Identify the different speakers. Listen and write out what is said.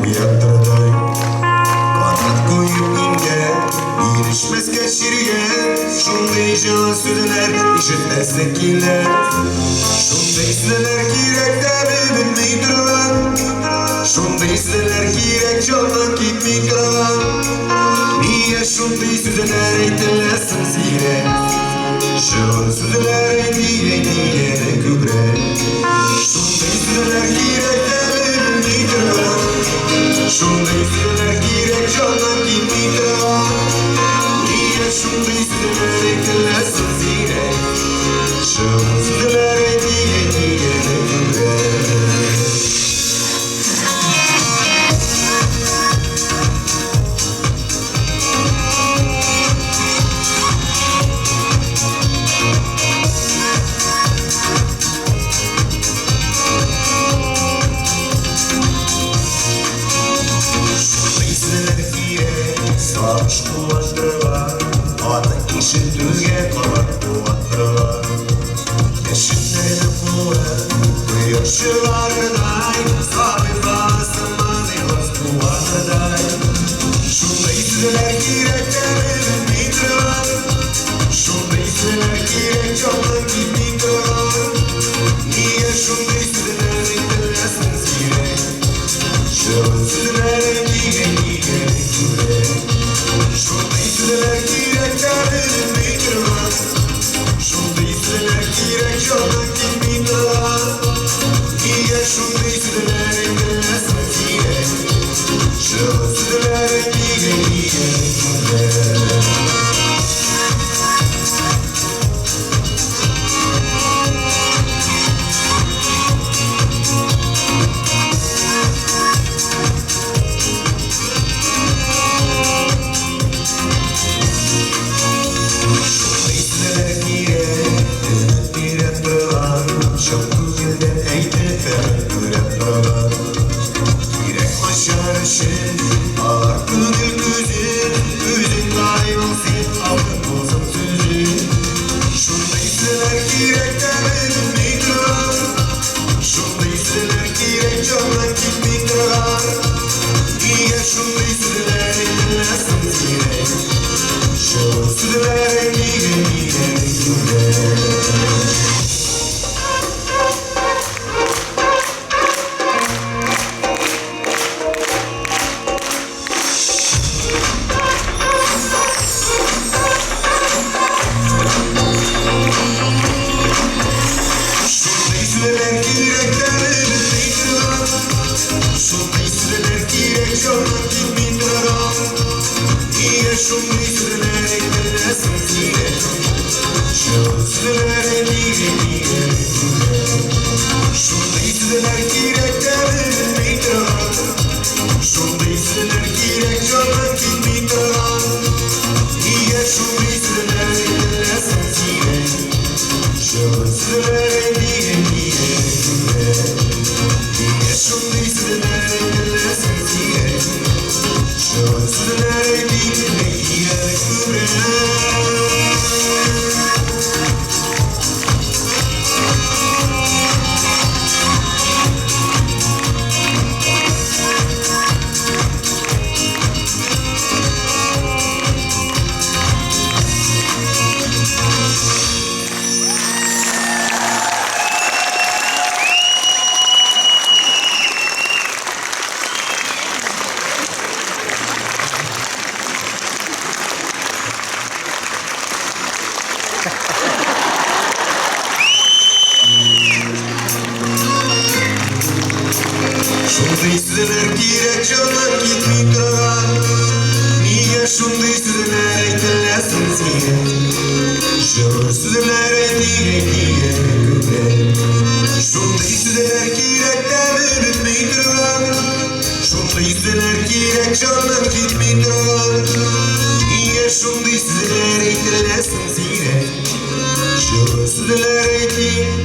Speaker 1: uyandırday. Kanat koyup inge, girişmez geçirge. Şunday can sözler, işitmezsek ile. Şunday sözler girek de bilmeydirvan. Şunday sözler girek canla gitmeydirvan. Niye şunday sözler eytilesin zire? Şun sözler eytiye kübre. Şunday sözler girek de bilmeydirvan. Şunday sözler girek canla gitmeydirvan. Niye şunday sözler eytilesin zire? Şun sözler eytiye kübre. Sarmış kuvvetler Adı işin düzge kalan kuvvetler Yaşınları kuvvet Yaşılarınay Sabit basınmaz yıldız kuvvetler Şunda izler girek demedim midran Şunda izler girek canlı gitmidran Niye şunda izler gittilesin zire Şunda izler girek küre Şunda izler girek demedim midran Şunda izler girek canlı gitmidran Niye şunda izler gittilesin zire Şunda izler girek küre Şunda izler girek canlar gitmeydiran Niye şunda izler eytilesin zire Şunda izler eytiye kübre Şunda izler girek demedim meydiran Şunda izler girek canlar gitmeydiran Niye şunda izler eytilesin zire Şunda izler eytiye